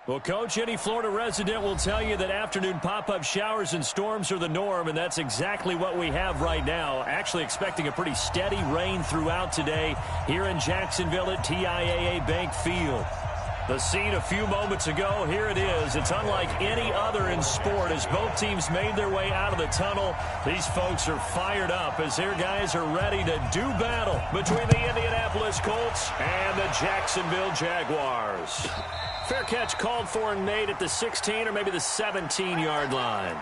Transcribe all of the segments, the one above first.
Well, Coach, any Florida resident will tell you that afternoon pop-up showers and storms are the norm, and that's exactly what we have right now. Actually expecting a pretty steady rain throughout today here in Jacksonville at TIAA Bank Field. The scene a few moments ago, here it is. It's unlike any other in sport as both teams made their way out of the tunnel. These folks are fired up as their guys are ready to do battle between the Indianapolis Colts and the Jacksonville Jaguars. Fair catch called for and made at the 16 or maybe the 17-yard line.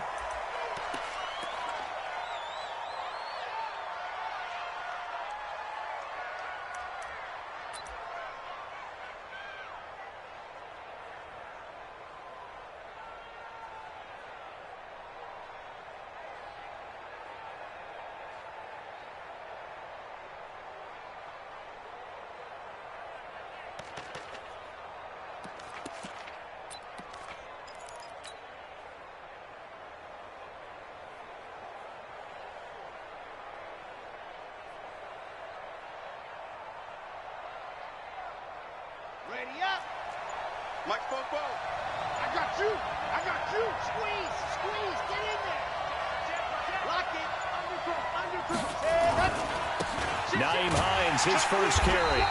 Ready up. Mike Popo. I got you. I got you. Squeeze. Squeeze. Get in there. Lock it. Underthrow. Naeem Hines, his first carry.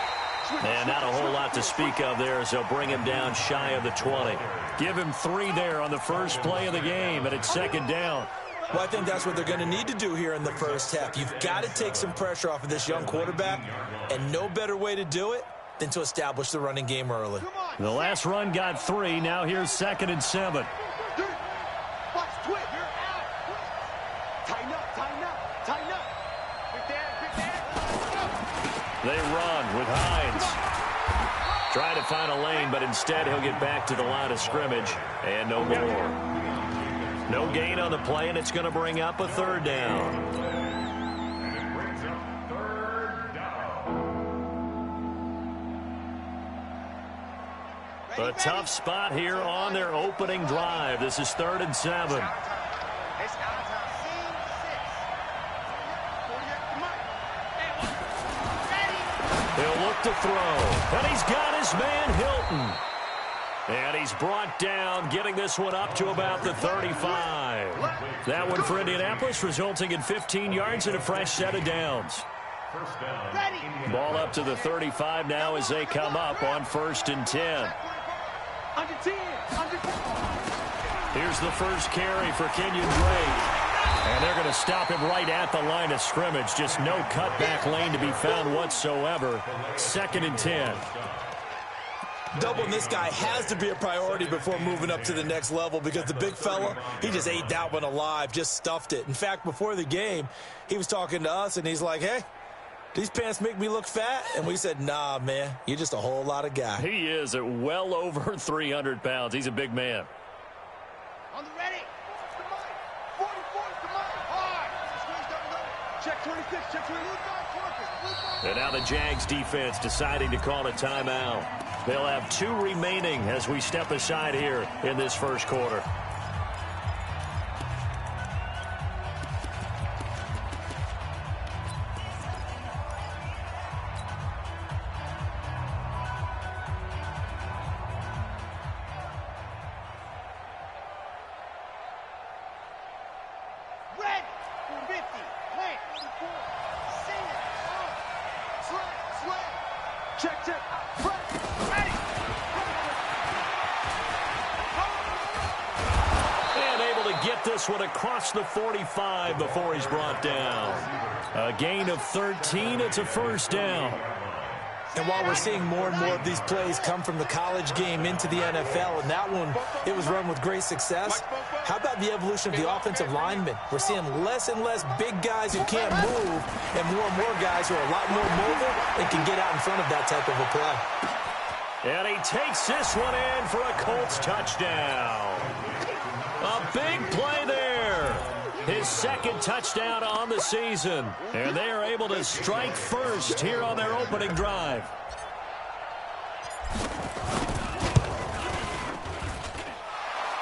And not a whole lot to speak of there as they'll bring him down shy of the 20. Give him 3 there on the first play of the game, and it's second down. Well, I think that's what they're going to need to do here in the first half. You've got to take some pressure off of this young quarterback, and no better way to do it than to establish the running game early. The last run got 3. Now here's 2nd and 7. They run with Hines. Trying to find a lane, but instead he'll get back to the line of scrimmage. And no more. No gain on the play, and it's going to bring up a 3rd down. A tough spot here on their opening drive. This is 3rd and 7. He'll look to throw. And he's got his man Hilton. And he's brought down, getting this one up to about the 35. That one for Indianapolis, resulting in 15 yards and a fresh set of downs. Ball up to the 35 now as they come up on 1st and 10. Here's the first carry for Kenyon Drake. And they're going to stop him right at the line of scrimmage. Just no cutback lane to be found whatsoever. 2nd and 10. Doubling this guy has to be a priority before moving up to the next level because the big fella, he just ate that one alive, just stuffed it. In fact, before the game, he was talking to us, and he's like, hey, these pants make me look fat? And we said, nah, man, you're just a whole lot of guy. He is at well over 300 pounds. He's a big man. On the ready. To Mike. 44 to Mike. Hard. Check 26. Check 26. And now the Jags defense deciding to call a timeout. They'll have 2 remaining as we step aside here in this first quarter. Red. 50. Plant. 44. Sing it. Sweat. Check. Ready. And able to get this one across the 45 before he's brought down. A gain of 13. It's a first down. And while we're seeing more and more of these plays come from the college game into the NFL, and that one, it was run with great success, how about the evolution of the offensive linemen? We're seeing less and less big guys who can't move and more guys who are a lot more mobile and can get out in front of that type of a play. And he takes this one in for a Colts touchdown. A big play there. His 2nd touchdown on the season. And they are able to strike first here on their opening drive.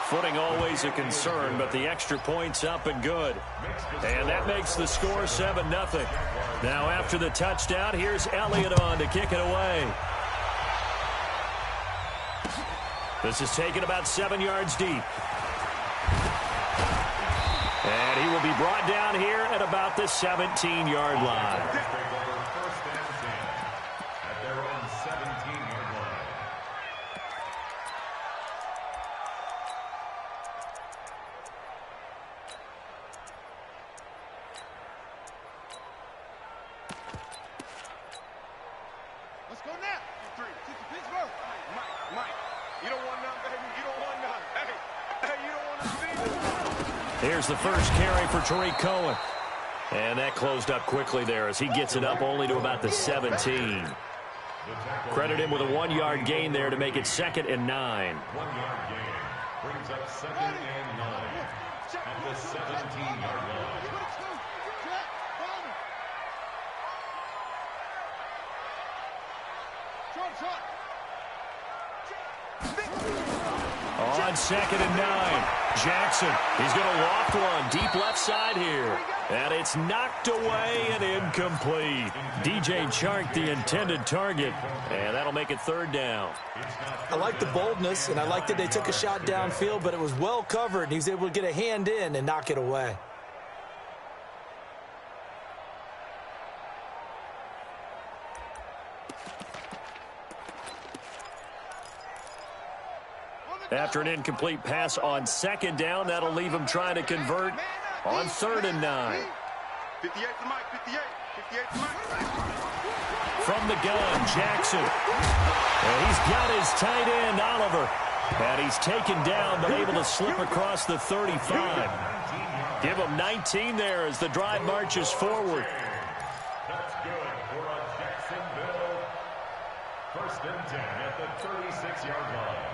Footing always a concern, but the extra point's up and good. And that makes the score 7-0. Now after the touchdown, here's Elliott on to kick it away. This is taken about 7 yards deep. And he will be brought down here at about the 17-yard line. Let's go now. 3, 6 Pittsburgh. Mike, you don't want none, baby. You don't want none. Hey, you don't want to see this. Here's the first carry for Tariq Cohen. And that closed up quickly there as he gets it up only to about the 17. Credit him with a 1-yard gain there to make it 2nd and 9. 1-yard gain brings up 2nd and 9 at the 17-yard line. On 2nd and 9, Jackson. He's going to loft one deep left side here. And it's knocked away and incomplete. DJ Chark, the intended target. And that'll make it 3rd down. I like the boldness, and I like that they took a shot downfield, but it was well covered, and he was able to get a hand in and knock it away. After an incomplete pass on 2nd down, that'll leave him trying to convert on 3rd and 9. 58 to Mike, 58 to Mike. From the gun, Jackson. And he's got his tight end, Oliver. And he's taken down, but able to slip across the 35. Give him 19 there as the drive marches forward. That's good for a Jacksonville 1st and 10 at the 36-yard line.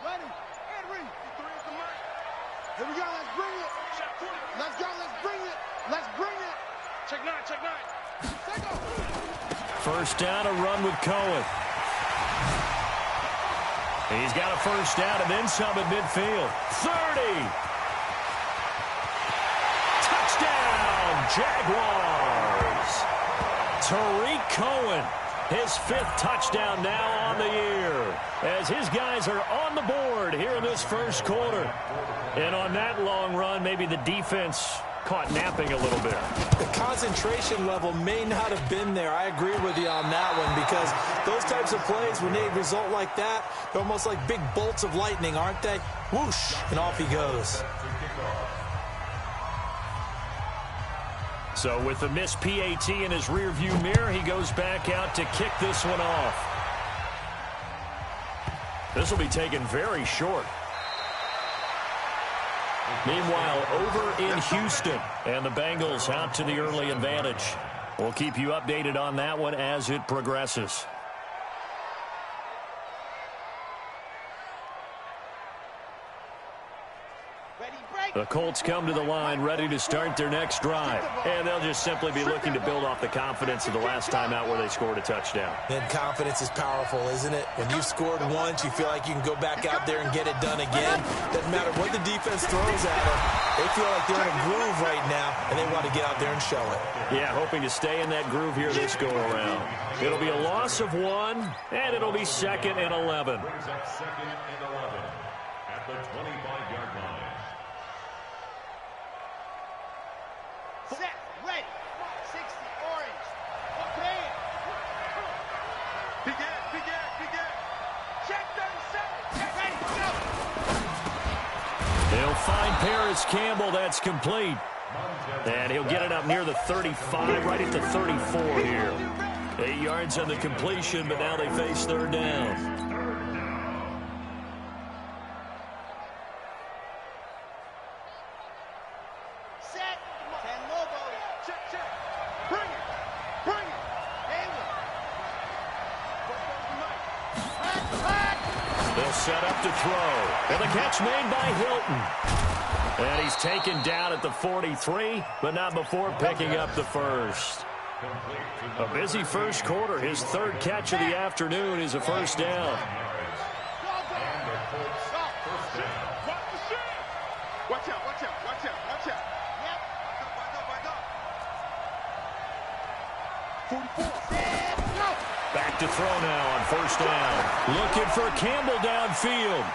Ready, and read. 3 is the mark. Here we go, let's bring it. Let's go, let's bring it. Let's bring it. Check 9, check 9. Take off. 1st down, a run with Cohen. He's got a 1st down and then some at midfield. 30. Touchdown, Jaguars. Tariq Cohen. His 5th touchdown now on the year as his guys are on the board here in this 1st quarter. And on that long run, maybe the defense caught napping a little bit. The concentration level may not have been there. I agree with you on that one because those types of plays, when they result like that, they're almost like big bolts of lightning, aren't they? Whoosh, and off he goes. So with the missed PAT in his rearview mirror, he goes back out to kick this one off. This will be taken very short. Meanwhile, over in Houston, and the Bengals out to the early advantage. We'll keep you updated on that one as it progresses. The Colts come to the line ready to start their next drive. And they'll just simply be looking to build off the confidence of the last time out where they scored a touchdown. And confidence is powerful, isn't it? When you've scored once, you feel like you can go back out there and get it done again. Doesn't matter what the defense throws at them. They feel like they're in a groove right now, and they want to get out there and show it. Yeah, hoping to stay in that groove here this go-around. It'll be a loss of 1, and it'll be 2nd and 11. Brings up 2nd and 11 at the 25-yard line. Set, ready. 60, orange. Okay. Begin. Check 37. Ready, go. He'll find Paris Campbell. That's complete. And he'll get it up near the 35, right at the 34 here. 8 yards on the completion, but now they face 3rd down. Set up to throw. And the catch made by Hilton. And he's taken down at the 43, but not before picking up the 1st. A busy first quarter. His third catch of the afternoon is a first down. Watch out, watch out, watch out, watch out. Yep. 44. Back to throw now on first down. Looking for Campbell downfield.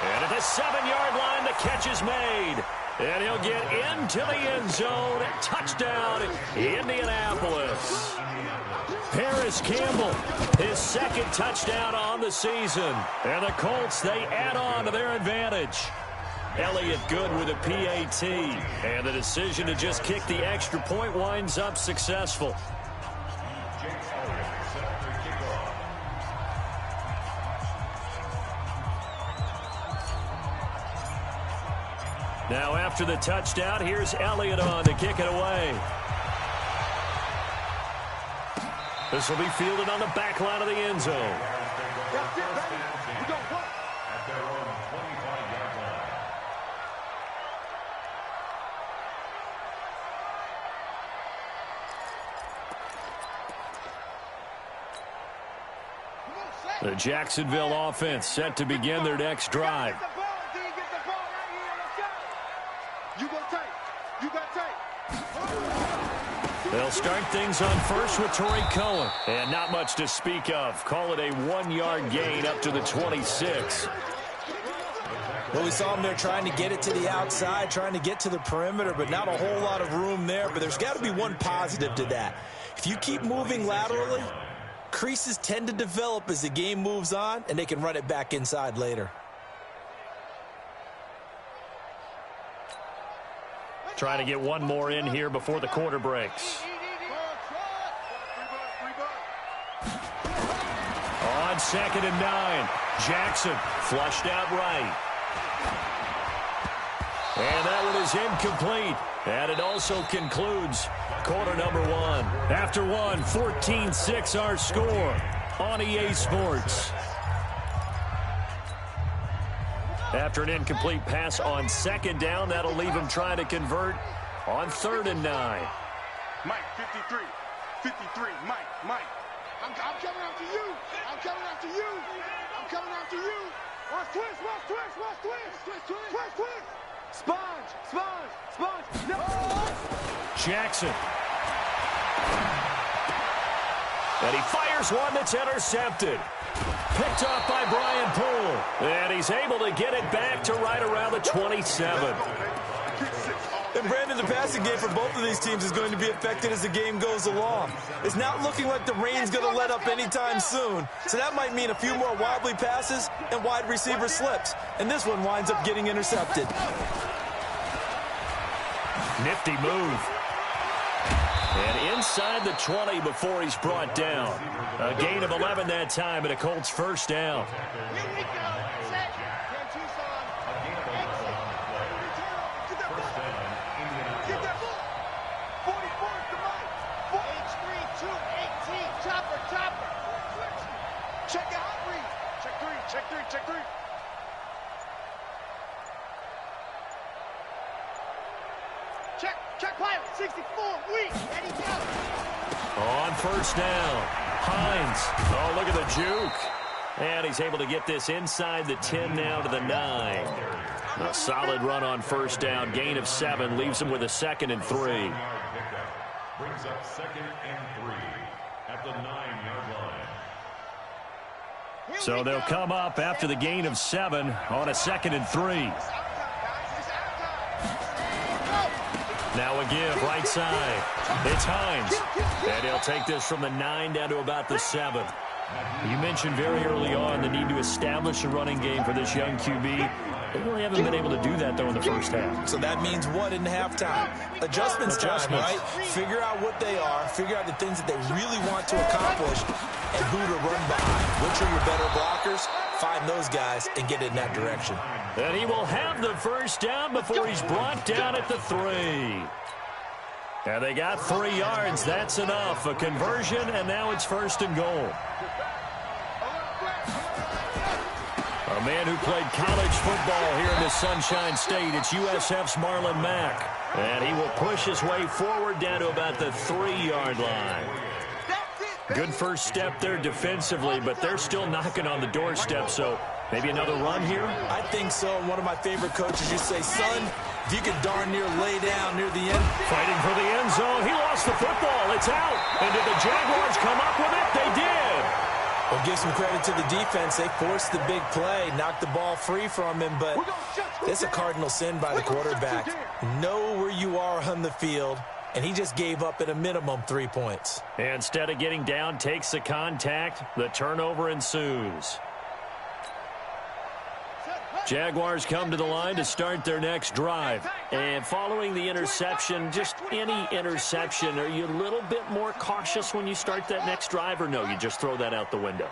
And at the 7-yard line, the catch is made. And he'll get into the end zone. Touchdown, Indianapolis. Paris Campbell, his second touchdown on the season. And the Colts, they add on to their advantage. Elliott good with a PAT. And the decision to just kick the extra point winds up successful. Now after the touchdown, here's Elliott on to kick it away. This will be fielded on the back line of the end zone. The Jacksonville offense set to begin their next drive. They'll start things on first with Torrey Cohen. And not much to speak of. Call it a 1-yard gain up to the 26. Well, we saw him there trying to get it to the outside, trying to get to the perimeter, but not a whole lot of room there. But there's got to be one positive to that. If you keep moving laterally, creases tend to develop as the game moves on, and they can run it back inside later. Trying to get one more in here before the quarter breaks. On 2nd and 9, Jackson flushed out right. And that one is incomplete. And it also concludes quarter number 1. After one, 14-6 our score on EA Sports. After an incomplete pass on 2nd down, that'll leave him trying to convert on 3rd and 9. Mike, 53. 53. Mike. I'm coming after you. I'm coming after you. I'm coming after you. Watch twist. Sponge. No. Jackson. And he fires one that's intercepted. Picked off by Brian Poole. And he's able to get it back to right around the 27. And Brandon, the passing game for both of these teams is going to be affected as the game goes along. It's not looking like the rain's going to let up anytime soon. So that might mean a few more wobbly passes and wide receiver slips. And this one winds up getting intercepted. Nifty move. And inside the 20 before he's brought down. A gain of 11 that time and a Colts first down. Here we go. Set. Tucson. Get that ball. 44 to Mike. H3, 2, 18. Chopper. Check out read. Check three. Check pilot. 64. Weak. Ready to go. On first down, Hines. Oh, look at the juke. And he's able to get this inside the 10 now to the 9. A solid run on first down. Gain of 7 leaves him with a 2nd and 3. Brings up 2nd and 3 at the 9-yard line. So they'll come up after the gain of 7 on a 2nd and 3. Now a give, right side. It's Hines. And he'll take this from the 9 down to about the 7. You mentioned very early on the need to establish a running game for this young QB. They really haven't been able to do that, though, in the first half. So that means what in halftime? Adjustments time, right? Figure out what they are, figure out the things that they really want to accomplish, and who to run behind. Which are your better blockers? Find those guys and get in that direction. And he will have the first down before he's brought down at the 3. And they got 3 yards. That's enough. A conversion, and now it's 1st and goal. A man who played college football here in the Sunshine State. It's USF's Marlon Mack. And he will push his way forward down to about the 3-yard line. Good first step there defensively, but they're still knocking on the doorstep, so maybe another run here? I think so. One of my favorite coaches used to say, son, if you could darn near lay down near the end. Fighting for the end zone. He lost the football. It's out. And did the Jaguars come up with it? They did. Well, give some credit to the defense. They forced the big play, knocked the ball free from him, but it's a cardinal sin by the quarterback. Know where you are on the field, and he just gave up at a minimum 3 points. Instead of getting down, takes the contact. The turnover ensues. Jaguars come to the line to start their next drive. And following the interception, just any interception, are you a little bit more cautious when you start that next drive, or no, you just throw that out the window?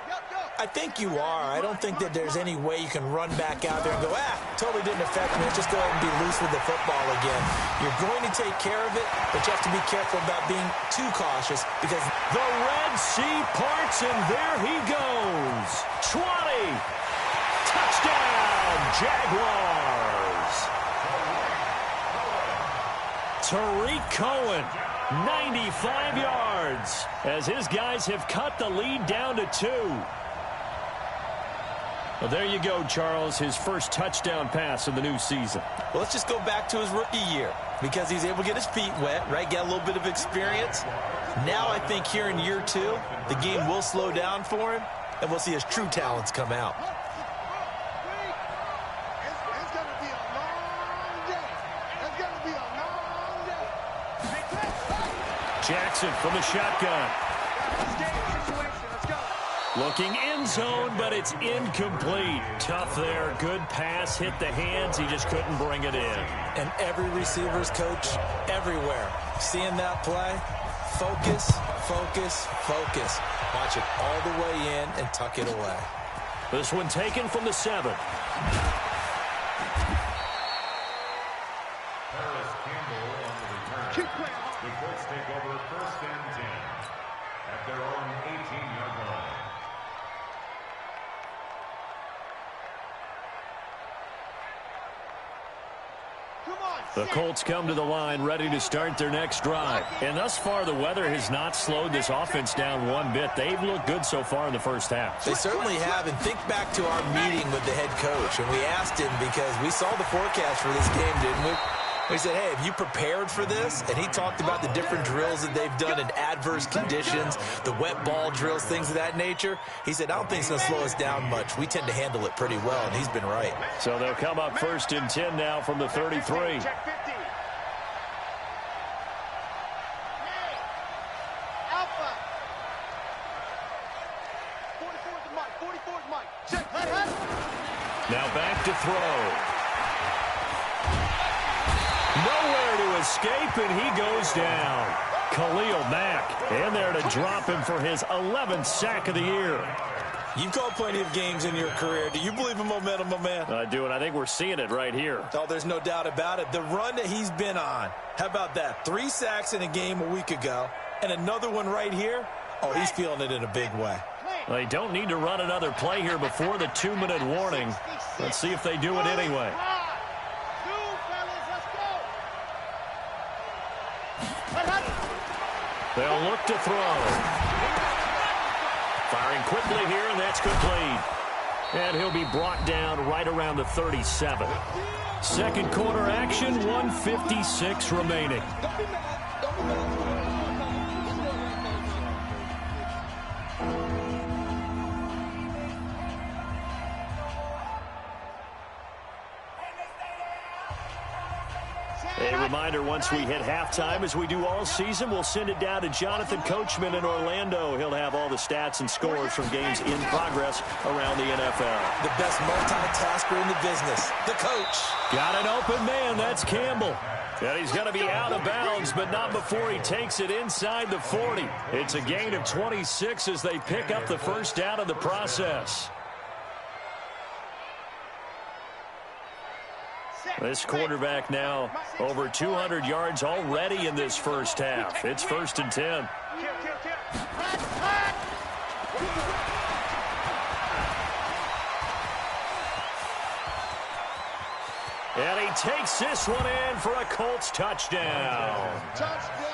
I think you are. I don't think that there's any way you can run back out there and go, totally didn't affect me. Just go ahead and be loose with the football again. You're going to take care of it, but you have to be careful about being too cautious because the Red Sea parts, and there he goes. 20. Touchdown, Jaguars. Tariq Cohen, 95 yards, as his guys have cut the lead down to 2. Well, there you go, Charles, his first touchdown pass of the new season. Well, let's just go back to his rookie year because he's able to get his feet wet, right? Get a little bit of experience. Now I think here in year 2, the game will slow down for him, and we'll see his true talents come out. Jackson from the shotgun. Looking end zone, but it's incomplete. Tough there. Good pass. Hit the hands. He just couldn't bring it in. And every receiver's coach everywhere. Seeing that play, focus, focus, focus. Watch it all the way in and tuck it away. This one taken from the 7. The Colts take over 1st and 10 at their own 18-yard line. The Colts come to the line ready to start their next drive. And thus far, the weather has not slowed this offense down one bit. They've looked good so far in the first half. They certainly have. And think back to our meeting with the head coach. And we asked him because we saw the forecast for this game, didn't we? We said, hey, have you prepared for this? And he talked about the different drills that they've done in adverse conditions, the wet ball drills, things of that nature. He said, I don't think it's going to slow us down much. We tend to handle it pretty well, and he's been right. So they'll come up 1st and 10 now from the 33. Now back to throw. Nowhere to escape, and he goes down. Khalil Mack in there to drop him for his 11th sack of the year. You've called plenty of games in your career. Do you believe in momentum, my man? I do, and I think we're seeing it right here. Oh, there's no doubt about it. The run that he's been on, how about that? 3 sacks in a game a week ago, and another one right here. Oh, he's feeling it in a big way. They don't need to run another play here before the 2-minute warning. Let's see if they do it anyway. They'll look to throw. Firing quickly here, and that's complete. And he'll be brought down right around the 37. Second quarter action, 1:56 remaining. A reminder, once we hit halftime, as we do all season, we'll send it down to Jonathan Coachman in Orlando. He'll have all the stats and scores from games in progress around the NFL. The best multitasker in the business, the coach. Got an open man, that's Campbell. And he's going to be out of bounds, but not before he takes it inside the 40. It's a gain of 26 as they pick up the first down in the process. This quarterback now over 200 yards already in this first half. It's 1st and 10. And he takes this one in for a Colts touchdown.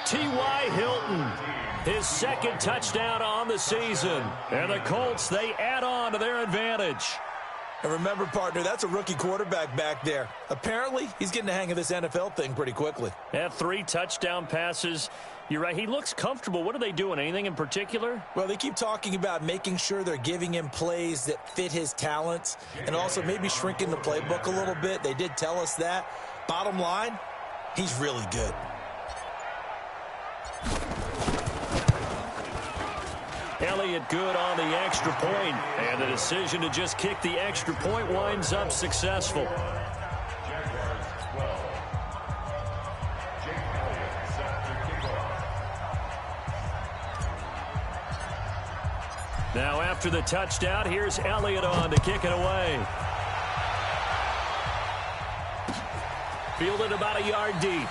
T.Y. Hilton, his second touchdown on the season. And the Colts, they add on to their advantage. And remember, partner, that's a rookie quarterback back there. Apparently, he's getting the hang of this NFL thing pretty quickly. Yeah, 3 touchdown passes. You're right. He looks comfortable. What are they doing? Anything in particular? Well, they keep talking about making sure they're giving him plays that fit his talents and also maybe shrinking the playbook a little bit. They did tell us that. Bottom line, he's really good. Elliott good on the extra point, and the decision to just kick the extra point winds up successful. Now after the touchdown, here's Elliott on to kick it away. Fielded about a yard deep.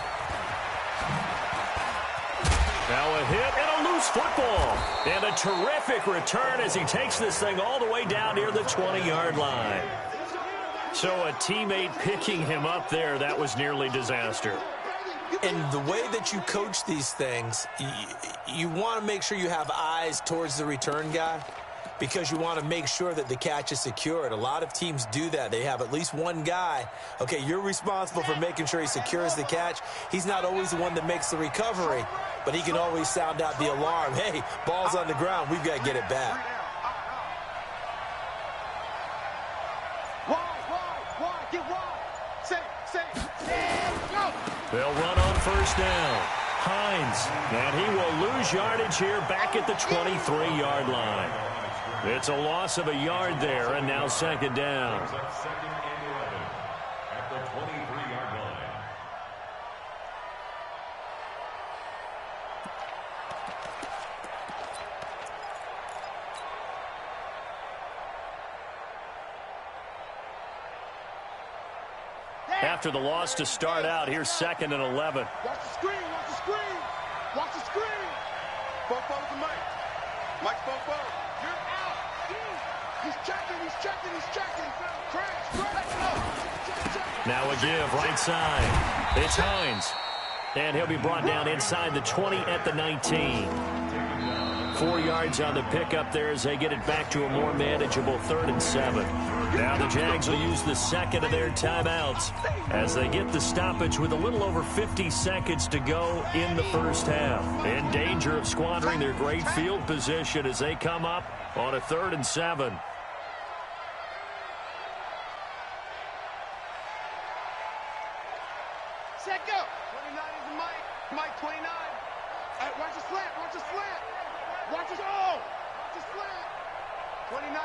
Now a hit and a loose football. And a terrific return as he takes this thing all the way down near the 20-yard line. So a teammate picking him up there, that was nearly disaster. And the way that you coach these things, you want to make sure you have eyes towards the return guy because you want to make sure that the catch is secured. A lot of teams do that. They have at least one guy. Okay, you're responsible for making sure he secures the catch. He's not always the one that makes the recovery, but he can always sound out the alarm. Hey, ball's on the ground. We've got to get it back. Get wide. Say, go. They'll run on first down. Hines, and he will lose yardage here back at the 23-yard line. It's a loss of a yard there, and now second down. Second and 11 at the 23-yard line. After the loss to start out, here's second and 11. Watch the screen, watch the screen. Watch the screen. Bofo's the Mike. Mike's Bofo. You're out. He's checking. Crash. Now a give, right side. It's Hines. And he'll be brought down inside the 20 at the 19. 4 yards on the pickup there as they get it back to a more manageable 3rd and 7. Now the Jags will use the second of their timeouts as they get the stoppage with a little over 50 seconds to go in the first half. In danger of squandering their great field position as they come up on a 3rd and 7. Set go. 29 is the Mike. Mike 29. Hey, watch the slant. Watch the slant. Watch the go. Watch the slant. 29.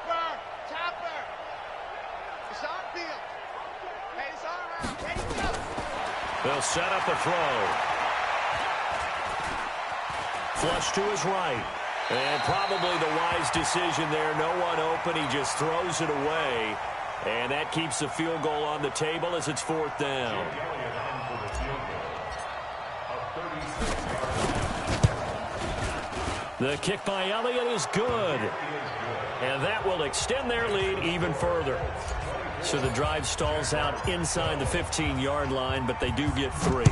Buzz. Chopper. It's on field. Hey, it's all around. Ready to go. They'll set up the throw. Flush to his right. And probably the wise decision there. No one open. He just throws it away. And that keeps the field goal on the table as it's 4th down. The kick by Elliott is good. And that will extend their lead even further. So the drive stalls out inside the 15-yard line, but they do get 3.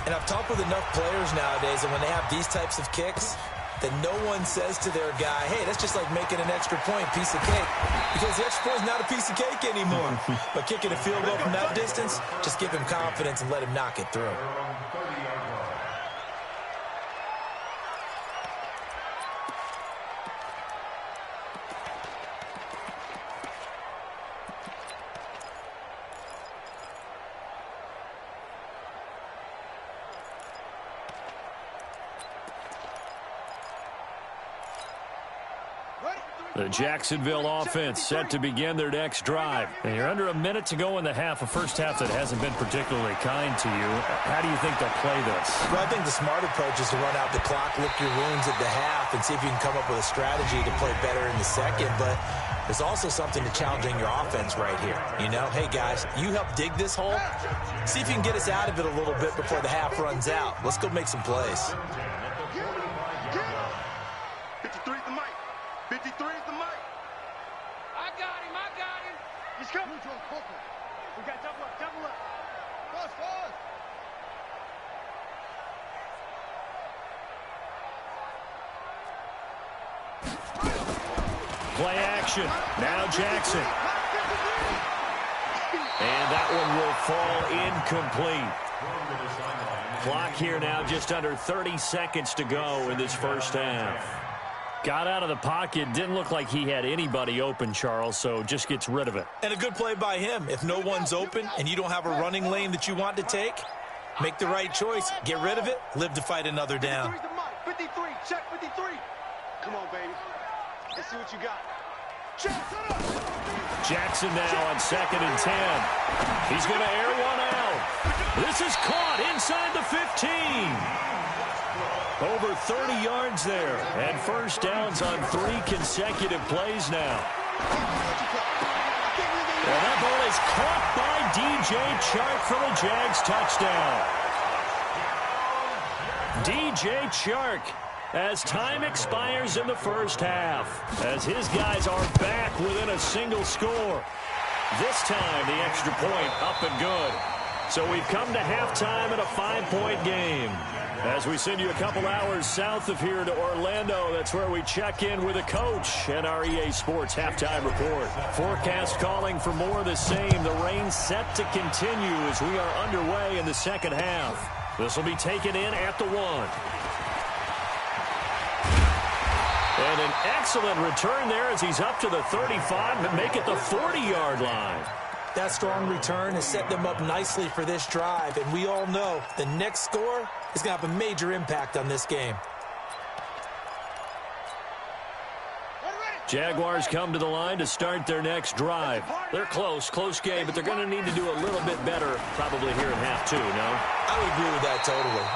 And I've talked with enough players nowadays, and when they have these types of kicks, that no one says to their guy, hey, that's just like making an extra point, piece of cake. Because the extra point is not a piece of cake anymore. But kicking a field goal from that distance, just give him confidence and let him knock it through. The Jacksonville offense set to begin their next drive. And you're under a minute to go in the half, a first half that hasn't been particularly kind to you. How do you think they'll play this? Well, I think the smart approach is to run out the clock, lick your wounds at the half, and see if you can come up with a strategy to play better in the second. But there's also something to challenging your offense right here. You know, hey, guys, you help dig this hole. See if you can get us out of it a little bit before the half runs out. Let's go make some plays. 53 is the Mike. 53 is the Mike. I got him. He's coming. We got double up, double up. Fast, fast. Play action. Now Jackson. And that one will fall incomplete. Clock here now, just under 30 seconds to go in this first half. Got out of the pocket. Didn't look like he had anybody open, Charles, so just gets rid of it. And a good play by him. If no one's open and you don't have a running lane that you want to take, make the right choice. Get rid of it. Live to fight another down. 53, check 53. Come on, baby. Let's see what you got. Check, set up. Jackson now on 2nd and 10. He's going to air one out. This is caught inside the 15. Over 30 yards there. And first downs on 3 consecutive plays now. And that ball is caught by DJ Chark for the Jags touchdown. DJ Chark, as time expires in the first half, as his guys are back within a single score. This time, the extra point up and good. So we've come to halftime in a 5-point game. As we send you a couple hours south of here to Orlando, that's where we check in with a coach and our EA Sports halftime report. Forecast calling for more of the same. The rain set to continue as we are underway in the second half. This will be taken in at the 1. And an excellent return there as he's up to the 35 and make it the 40-yard line. That strong return has set them up nicely for this drive, and we all know the next score is going to have a major impact on this game. Jaguars come to the line to start their next drive. They're close game, but they're going to need to do a little bit better probably here in half 2, no? I would agree with that totally.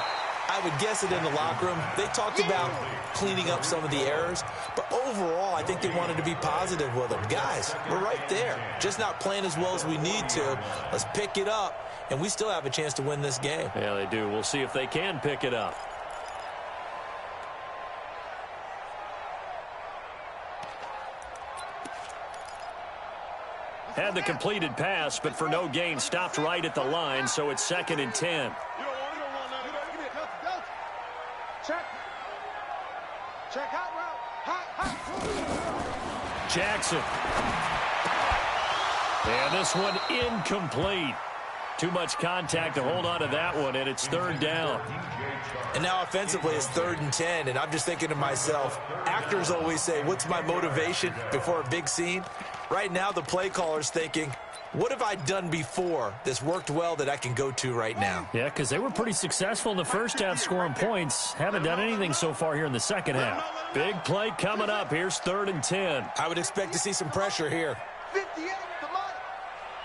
I would guess it in the locker room. They talked about cleaning up some of the errors, but overall, I think they wanted to be positive with them. Guys, we're right there. Just not playing as well as we need to. Let's pick it up, and we still have a chance to win this game. Yeah, they do. We'll see if they can pick it up. Had the completed pass, but for no gain, stopped right at the line, so it's 2nd and 10. Check hot route. Hot. Jackson. And this one incomplete. Too much contact to hold on to that one, and it's 3rd down. And now offensively it's 3rd and 10, and I'm just thinking to myself, actors always say, what's my motivation before a big scene? Right now the play caller's thinking, what have I done before that's worked well that I can go to right now? Yeah, because they were pretty successful in the first half scoring points. Haven't done anything so far here in the second half. Big play coming up. Here's 3rd and 10. I would expect to see some pressure here. 58, come on.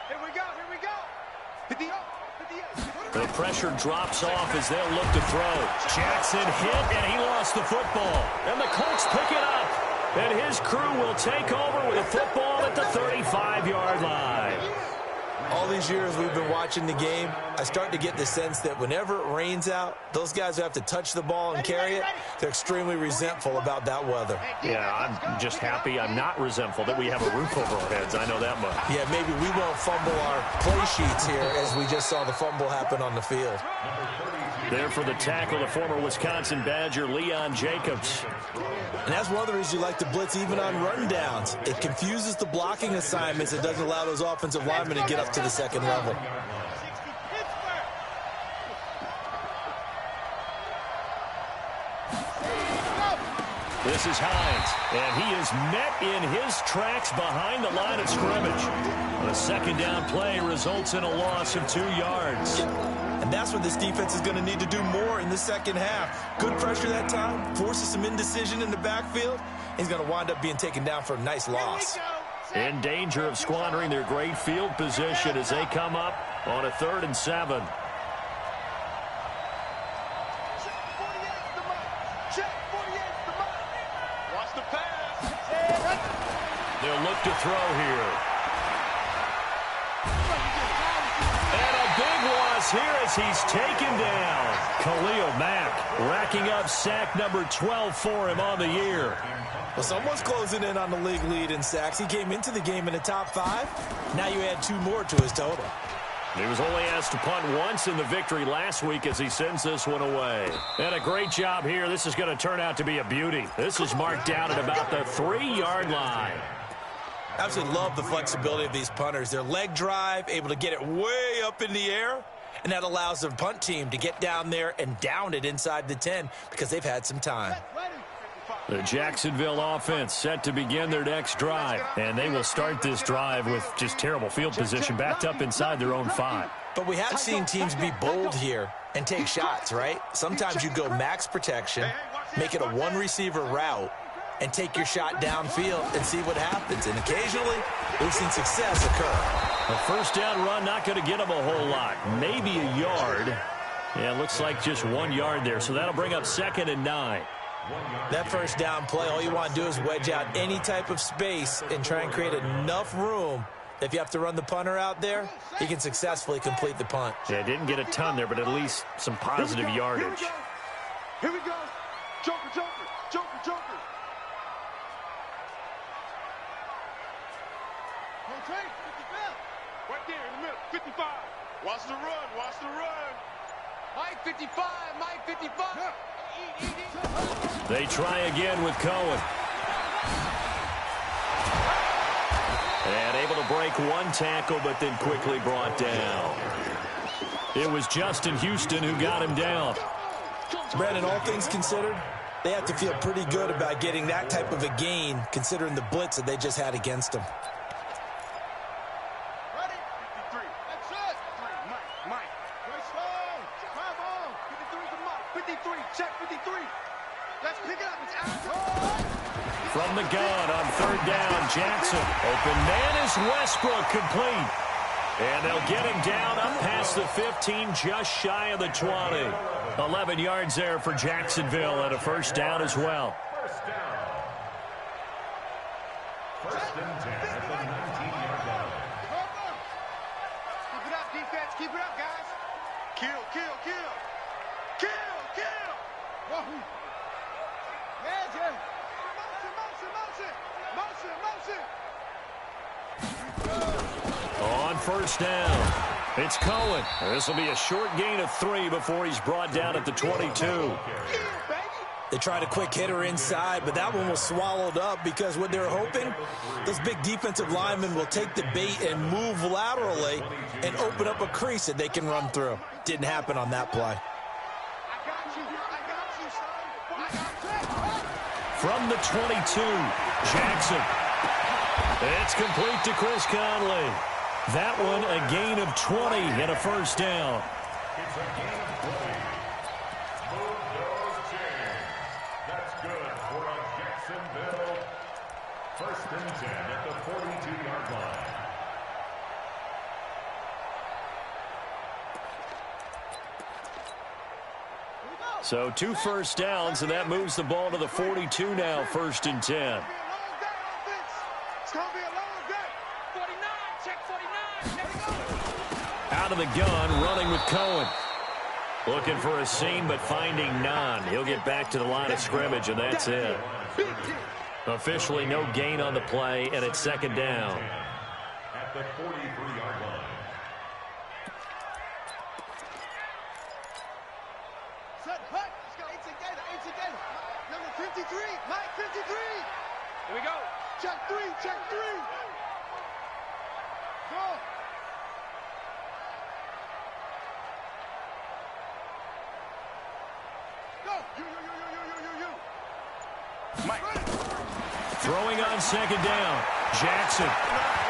Here we go. 58. The pressure drops off as they'll look to throw. Jackson hit, and he lost the football. And the Colts pick it up. And his crew will take over with a football at the 35-yard line. All these years we've been watching the game, I start to get the sense that whenever it rains out, those guys who have to touch the ball and carry it, they're extremely resentful about that weather. Yeah, I'm just happy I'm not resentful that we have a roof over our heads. I know that much. Yeah, maybe we won't fumble our play sheets here as we just saw the fumble happen on the field. There for the tackle, the former Wisconsin Badger, Leon Jacobs. And that's one of the reasons you like to blitz even on rundowns. It confuses the blocking assignments. It doesn't allow those offensive linemen to get up to the second level. This is Hines, and he is met in his tracks behind the line of scrimmage. A 2nd down play results in a loss of 2 yards. And that's what this defense is going to need to do more in the second half. Good pressure that time, forces some indecision in the backfield. He's going to wind up being taken down for a nice loss. In danger of squandering their great field position as they come up on a 3rd and 7. Watch the pass. They'll look to throw here. And a big loss is here as he's taken down. Khalil Mack racking up sack number 12 for him on the year. Well, someone's closing in on the league lead in sacks. He came into the game in the top 5. Now you add 2 more to his total. He was only asked to punt once in the victory last week as he sends this one away. And a great job here. This is going to turn out to be a beauty. This is marked down at about the 3-yard line. I absolutely love the flexibility of these punters. Their leg drive, able to get it way up in the air, and that allows the punt team to get down there and down it inside the 10 because they've had some time. The Jacksonville offense set to begin their next drive, and they will start this drive with just terrible field position backed up inside their own 5. But we have seen teams be bold here and take shots, right? Sometimes you go max protection, make it a 1-receiver route, and take your shot downfield and see what happens. And occasionally, we've seen success occur. A first down run not going to get them a whole lot. Maybe a yard. Yeah, it looks like just 1 yard there, so that'll bring up 2nd and 9. That first down play, all you want to do is wedge out any type of space and try and create enough room. If you have to run the punter out there, he can successfully complete the punt. Yeah, didn't get a ton there, but at least some positive yardage. Here we go. Joker, Joker, Joker, Joker. Right there in the middle, 55. Watch the run, watch the run. Mike 55, Mike 55. They try again with Cohen. And able to break 1 tackle, but then quickly brought down. It was Justin Houston who got him down. Brandon, all things considered, they have to feel pretty good about getting that type of a gain, considering the blitz that they just had against them. Ready? 53. That's it. Mike. Let's go. Come on. 53 to Mike. 53. Check 53. Let's pick it up. It's out. From the gun on 3rd down, Jackson. Open man is Westbrook, complete. And they'll get him down up past the 15, just shy of the 20. 11 yards there for Jacksonville and a first down as well. First and 10 at the 19-yard line. Keep it up, defense. Keep it up, guys. Kill, kill, kill. Kill, kill. Wahoo. Yeah. Motion. On first down, it's Cohen. This will be a short gain of 3 before he's brought down at the 22. They tried a quick hitter inside, but that one was swallowed up because what they're hoping, those big defensive linemen will take the bait and move laterally and open up a crease that they can run through. Didn't happen on that play. From the 22, Jackson. It's complete to Chris Conley. That one a gain of 20 and a first down. It's a gain of 20. Move those chains. That's good for a Jacksonville. First and 10 at the 42-yard line. So 2 first downs, and that moves the ball to the 42 now, 1st and 10. It's going to be a long day. 49, check 49. There we go. Out of the gun, running with Cohen. Looking for a seam, but finding none. He'll get back to the line of scrimmage, and that's it. Officially no gain on the play, and it's 2nd down. At the 43-yard line. Set, hut. Let's go. 8 together. Number 53. Mike 53. Here we go. Check 3. Go. You. Mike. Throwing on 2nd down. Jackson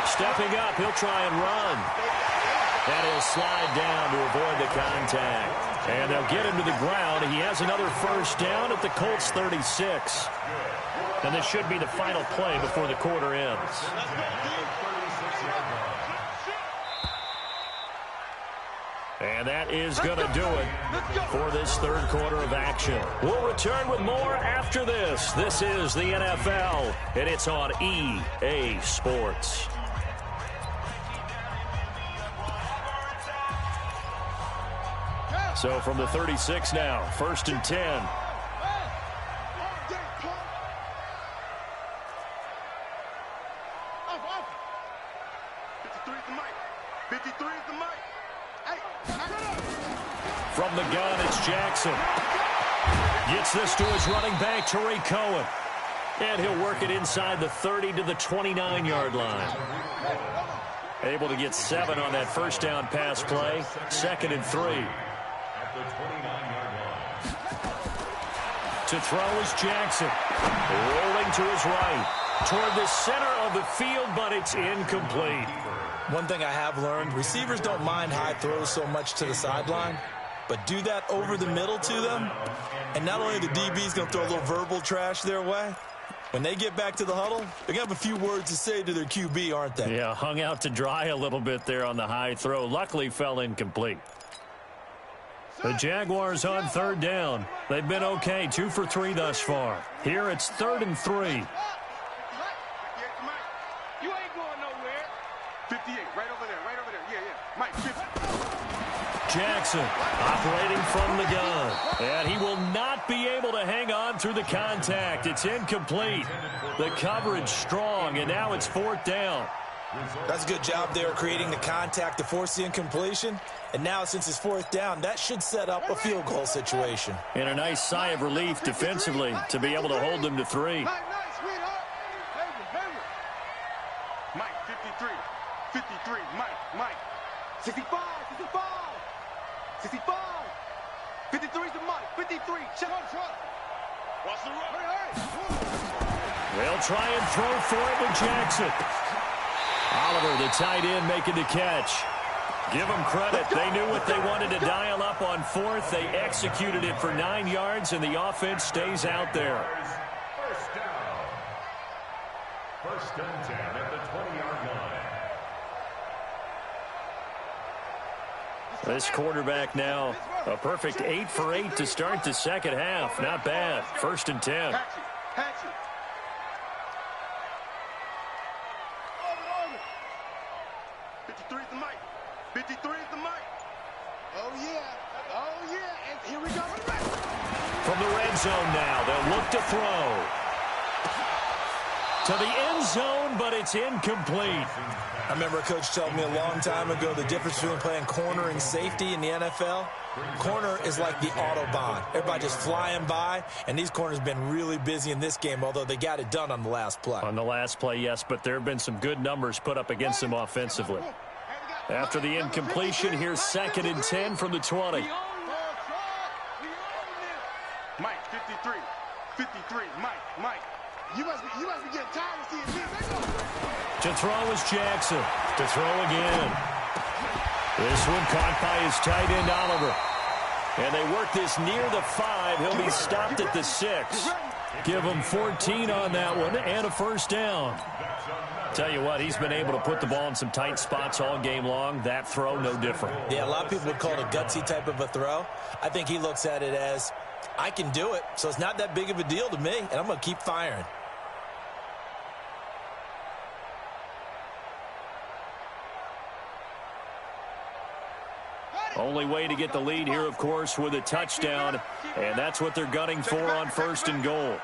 stepping up. He'll try and run. And he'll slide down to avoid the contact. And they'll get him to the ground. He has another first down at the Colts 36. And this should be the final play before the quarter ends. And that is going to do it for this 3rd quarter of action. We'll return with more after this. This is the NFL, and it's on EA Sports. So from the 36 now, 1st and 10. 53 is the mic. 53 is the mic. Hey. From the gun, it's Jackson. Gets this to his running back, Tariq Cohen. And he'll work it inside the 30 to the 29-yard line. Able to get 7 on that first down pass play. 2nd and 3. At the 29-yard line. To throw is Jackson. Rolling to his right. Toward the center of the field, but it's incomplete. One thing I have learned, receivers don't mind high throws so much to the sideline, but do that over the middle to them, and not only the DB's going to throw a little verbal trash their way, when they get back to the huddle, they're going to have a few words to say to their QB, aren't they? Yeah, hung out to dry a little bit there on the high throw. Luckily fell incomplete. The Jaguars on 3rd down. They've been okay, 2 for 3 thus far. Here it's 3rd and 3. You ain't going nowhere. 58, right over there, right over there. Yeah. Mike, 50. Jackson operating from the gun. And he will not be able to hang on through the contact. It's incomplete. The coverage strong, and now it's 4th down. That's a good job there creating the contact to force the incompletion. And now since it's 4th down, that should set up a field goal situation. And a nice sigh of relief defensively to be able to hold them to 3. Nice, sweetheart. Mike, 53. 53, Mike. 65. 65. 53 is the Mike. 53. Check. Watch the run. Hurry. They'll try and throw for it with Jackson. Oliver, the tight end, making the catch. Give them credit. They knew what they wanted to dial up on 4th. They executed it for 9 yards, and the offense stays out there. First down. 1st and 10 at the 20-yard line. This quarterback now, a perfect 8 for 8 to start the second half. Not bad. 1st and 10. Patch it. 53 is the mic. 53 is the mic. Oh, yeah. And here we go. From the red zone now, they'll look to throw. To the end zone, but it's incomplete. I remember a coach told me a long time ago the difference between playing corner and safety in the NFL. Corner is like the Autobahn. Everybody just flying by, and these corners have been really busy in this game, although they got it done on the last play. On the last play, yes, but there have been some good numbers put up against them offensively. After the incompletion, here's 2nd and 10 from the 20. Mike, 53. 53, Mike. You must be getting tired of seeing me. To throw is Jackson. To throw again. This one caught by his tight end, Oliver. And they work this near the 5. He'll be stopped at the 6. Give him 14 on that one and a 1st down. Tell you what, he's been able to put the ball in some tight spots all game long. That throw, no different. Yeah, a lot of people would call it a gutsy type of a throw. I think he looks at it as, I can do it, so it's not that big of a deal to me, and I'm going to keep firing. Only way to get the lead here, of course, with a touchdown, and that's what they're gunning for on 1st and goal.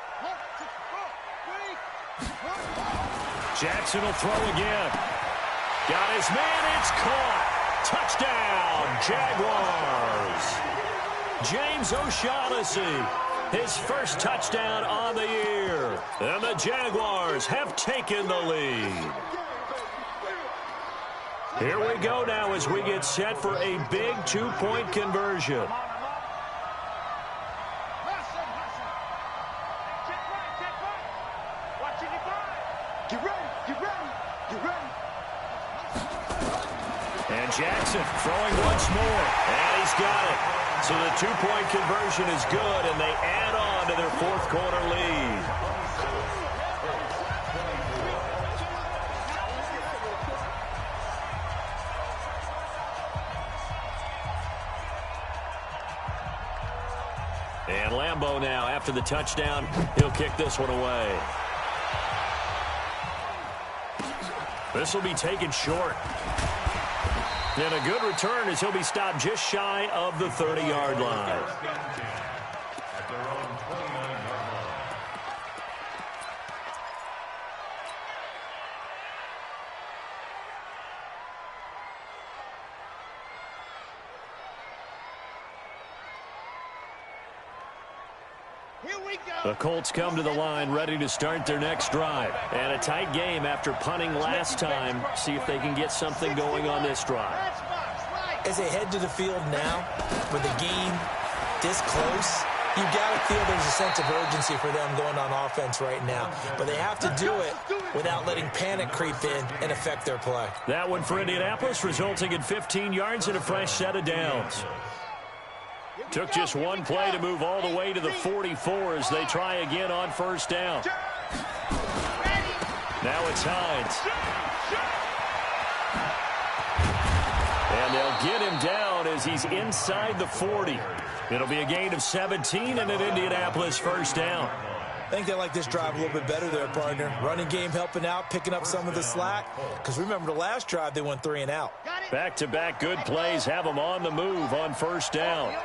Jackson will throw again. Got his man, it's caught. Touchdown, Jaguars. James O'Shaughnessy, his first touchdown on the year. And the Jaguars have taken the lead. Here we go now as we get set for a big 2-point conversion. And Jackson throwing once more. And he's got it. So the 2-point conversion is good, and they add on to their 4th quarter lead. And Lambeau now, after the touchdown, he'll kick this one away. This will be taken short. And a good return as he'll be stopped just shy of the 30-yard line. At their own 29-yard line. Here we go. The Colts come to the line ready to start their next drive. And a tight game after punting last time. See if they can get something going on this drive. As they head to the field now, with the game this close, you've got to feel there's a sense of urgency for them going on offense right now. But they have to do it without letting panic creep in and affect their play. That one for Indianapolis, resulting in 15 yards and a fresh set of downs. Took just one play to move all the way to the 44 as they try again on first down. Now it's Hines. And they'll get him down as he's inside the 40. It'll be a gain of 17 and an Indianapolis first down. I think they like this drive a little bit better there, partner. Running game helping out, picking up some of the slack. Because remember the last drive, they went 3 and out. Back-to-back good plays have them on the move on first down.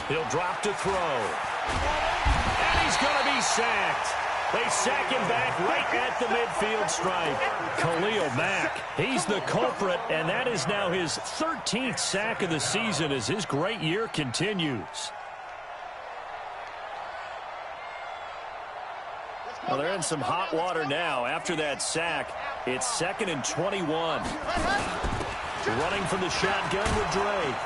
He'll drop to throw. And he's going to be sacked. They sack him back right at the midfield stripe. Khalil Mack, he's the culprit, and that is now his 13th sack of the season as his great year continues. Well, they're in some hot water now. After that sack, it's 2nd and 21. Running from the shotgun with Drake.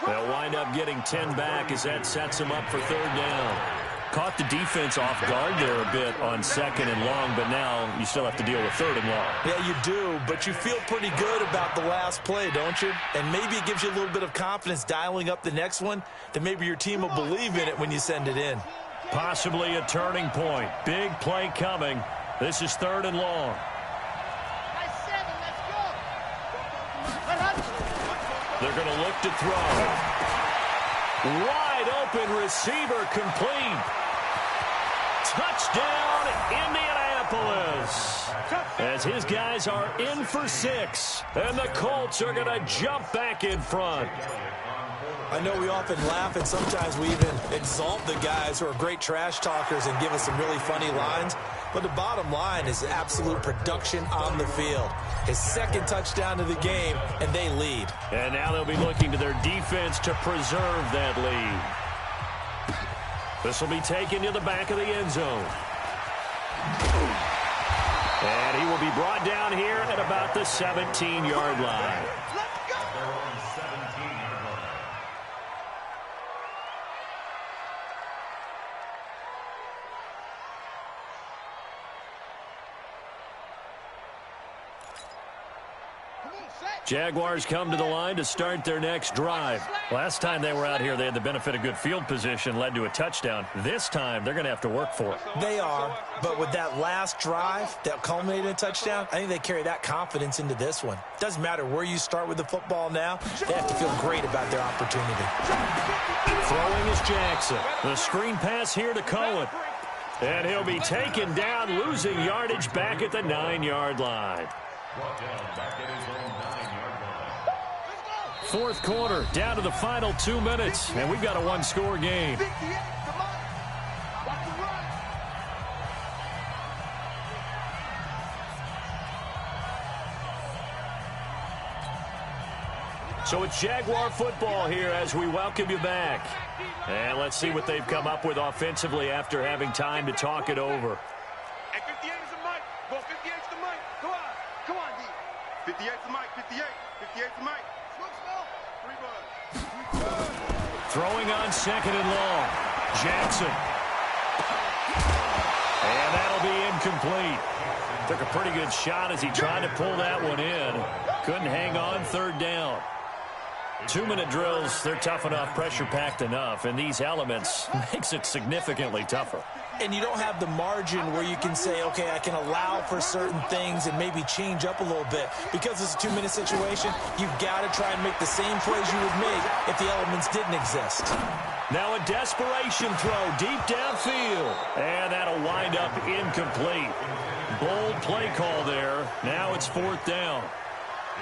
They'll wind up getting 10 back as that sets them up for 3rd down. Caught the defense off guard there a bit on 2nd and long, but now you still have to deal with 3rd and long. Yeah, you do, but you feel pretty good about the last play, don't you? And maybe it gives you a little bit of confidence dialing up the next one, that maybe your team will believe in it when you send it in. Possibly a turning point. Big play coming. This is 3rd and long. They're going to look to throw. Wide open receiver complete. Touchdown, Indianapolis. As his guys are in for 6. And the Colts are going to jump back in front. I know we often laugh and sometimes we even exalt the guys who are great trash talkers and give us some really funny lines. But the bottom line is absolute production on the field. His 2nd touchdown of the game, and they lead. And now they'll be looking to their defense to preserve that lead. This will be taken to the back of the end zone. And he will be brought down here at about the 17-yard line. Jaguars come to the line to start their next drive. Last time they were out here, they had the benefit of good field position, led to a touchdown. This time, they're going to have to work for it. They are, but with that last drive that culminated in a touchdown, I think they carry that confidence into this one. Doesn't matter where you start with the football now, they have to feel great about their opportunity. Throwing is Jackson. The screen pass here to Cohen. And he'll be taken down, losing yardage back at the 9-yard line. Fourth quarter, down to the final 2 minutes, and we've got a one-score game. So it's Jaguar football here as we welcome you back. And let's see what they've come up with offensively after having time to talk it over. Hey, 58 is the mic. Go 58's the mic. Come on, D. 58's the mic. 58's the mic. Throwing on 2nd and long. Jackson. And that'll be incomplete. Took a pretty good shot as he tried to pull that one in. Couldn't hang on, 3rd down. 2-minute drills, they're tough enough, pressure-packed enough, and these elements makes it significantly tougher. And you don't have the margin where you can say, okay, I can allow for certain things and maybe change up a little bit. Because it's a 2-minute situation, you've got to try and make the same plays you would make if the elements didn't exist. Now a desperation throw deep downfield. And that'll wind up incomplete. Bold play call there. Now it's 4th down.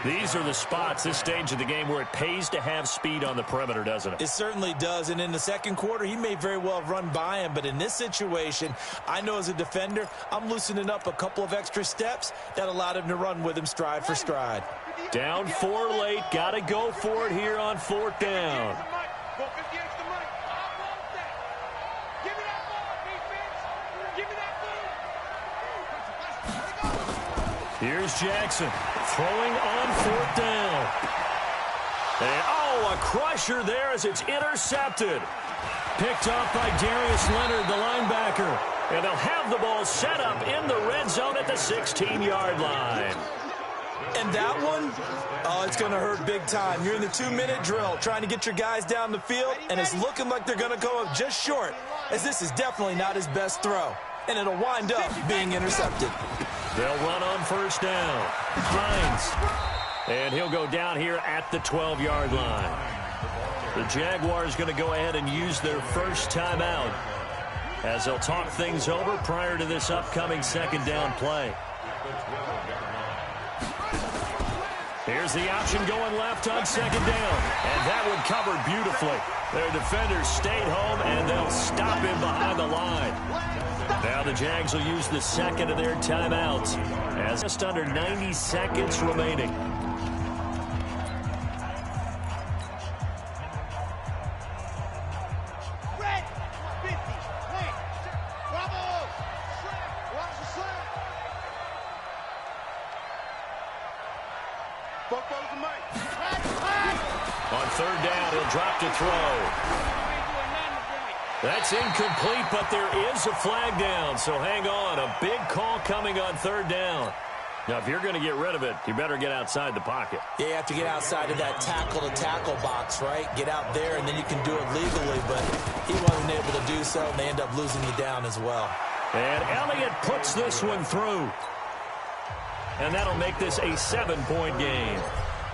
These are the spots, this stage of the game, where it pays to have speed on the perimeter, doesn't it? It certainly does. And in the second quarter, he may very well have run by him. But in this situation, I know as a defender, I'm loosening up a couple of extra steps that allowed him to run with him stride for stride. Down 4 late. Got to go for it here on 4th down. Here's Jackson throwing on 4th down. And, oh, a crusher there as it's intercepted. Picked off by Darius Leonard, the linebacker. And they'll have the ball set up in the red zone at the 16-yard line. And that one, oh, it's going to hurt big time. You're in the 2-minute drill trying to get your guys down the field, and it's looking like they're going to go up just short, as this is definitely not his best throw. And it'll wind up being intercepted. They'll run on 1st down. Hines. And he'll go down here at the 12-yard line. The Jaguars going to go ahead and use their first timeout as they'll talk things over prior to this upcoming 2nd down play. Here's the option going left on 2nd down. And that one covered beautifully. Their defenders stayed home, and they'll stop him behind the line. Now the Jags will use the 2nd of their timeouts as just under 90 seconds remaining. Red, 50, wait, Bravo, slant, watch the slant. Both the mic. On 3rd down, he'll drop to throw. That's incomplete, but there is a flag down, so hang on. A big call coming on 3rd down. Now, if you're going to get rid of it, you better get outside the pocket. Yeah, you have to get outside of that tackle-to-tackle box, right? Get out there, and then you can do it legally, but he wasn't able to do so, and they end up losing you down as well. And Elliott puts this one through. And that'll make this a 7-point game.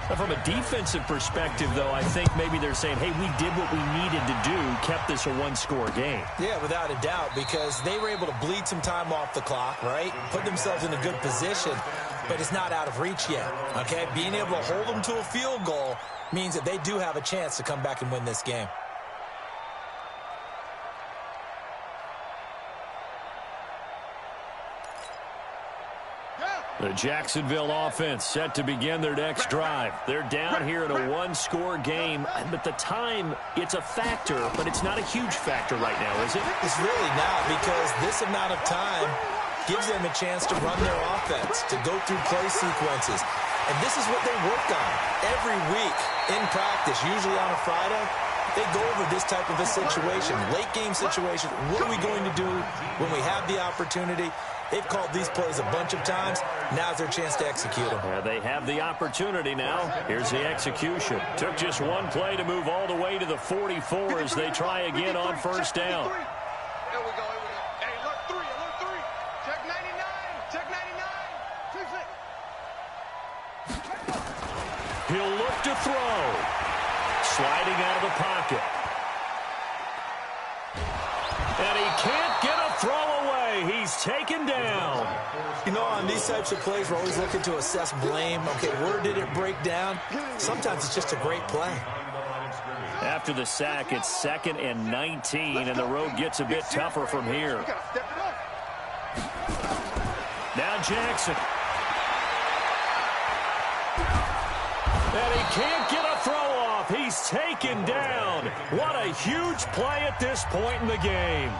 Now, from a defensive perspective, though, I think maybe they're saying, hey, we did what we needed to do, kept this a 1-score game. Yeah, without a doubt, because they were able to bleed some time off the clock, right? Put themselves in a good position, but it's not out of reach yet, okay? Being able to hold them to a field goal means that they do have a chance to come back and win this game. The Jacksonville offense set to begin their next drive. They're down here in a 1-score game, but the time, it's a factor, but it's not a huge factor right now, is it? It's really not, because this amount of time gives them a chance to run their offense, to go through play sequences. And this is what they work on every week in practice, usually on a Friday. They go over this type of a situation, late-game situation. What are we going to do when we have the opportunity? They've called these plays a bunch of times. Now's their chance to execute them. Yeah, they have the opportunity now. Here's the execution. Took just one play to move all the way to the 44 as they try again on 1st down. Here we go. Hey, alert 3. Check 99. Check 99. He'll look to throw. Sliding out of the pocket. And he can't get a throw away. He's taken down. You know, on these types of plays, we're always looking to assess blame. Okay, where did it break down? Sometimes it's just a great play. After the sack, it's 2nd and 19, and the road gets a bit tougher from here. Now Jackson. And he can't get a throw off. He's taken down. What a huge play at this point in the game.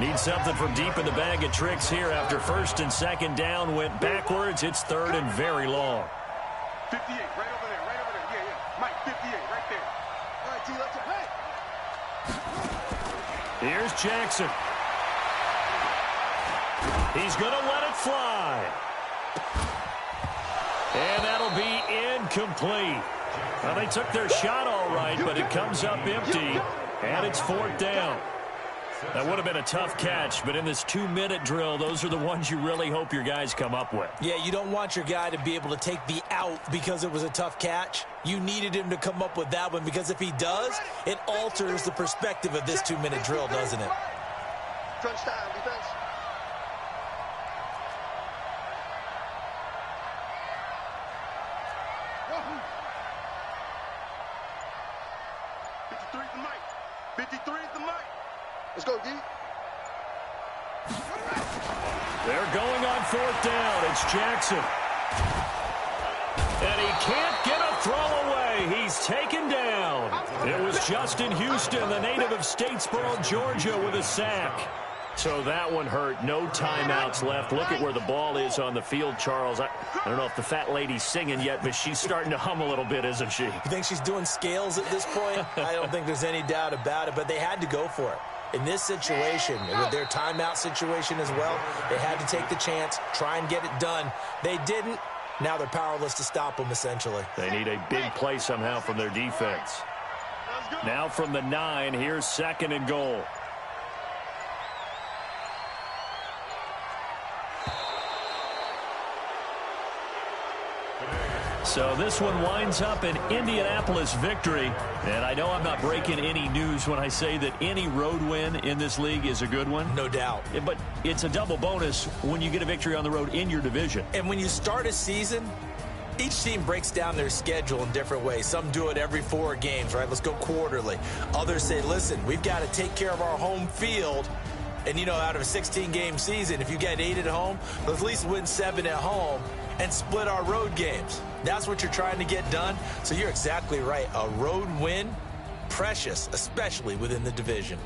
Need something from deep in the bag of tricks here after 1st and 2nd down went backwards. It's 3rd and very long. 58, right over there. Yeah. Mike, 58, right there. All right, T, let's play. Here's Jackson. He's going to let it fly. And that'll be incomplete. Well, they took their shot all right, but it comes up empty, and it's 4th down. That would have been a tough catch, but in this 2-minute drill, those are the ones you really hope your guys come up with. Yeah, you don't want your guy to be able to take the out because it was a tough catch. You needed him to come up with that one, because if he does, it alters the perspective of this 2-minute drill, doesn't it? Crunch time, defense. Wahoo! 53 is the mic. 53 is the mic. Let's go, D. They're going on 4th down. It's Jackson. And he can't get a throw away. He's taken down. It was Justin Houston, the native of Statesboro, Georgia, with a sack. So that one hurt. No timeouts left. Look at where the ball is on the field, Charles. I don't know if the fat lady's singing yet, but she's starting to hum a little bit, isn't she? You think she's doing scales at this point? I don't think there's any doubt about it, but they had to go for it. In this situation, with their timeout situation as well, they had to take the chance, try and get it done. They didn't. Now they're powerless to stop them, essentially. They need a big play somehow from their defense. Now from the 9, here's 2nd and goal. So this one winds up an Indianapolis victory. And I know I'm not breaking any news when I say that any road win in this league is a good one. No doubt. But it's a double bonus when you get a victory on the road in your division. And when you start a season, each team breaks down their schedule in different ways. Some do it every 4 games, right? Let's go quarterly. Others say, listen, we've got to take care of our home field. And, you know, out of a 16-game season, if you get 8 at home, let's at least win 7 at home and split our road games. That's what you're trying to get done. So you're exactly right. A road win, precious, especially within the division.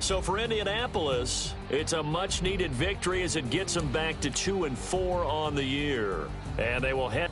So for Indianapolis, it's a much-needed victory as it gets them back to 2-4 on the year. And they will head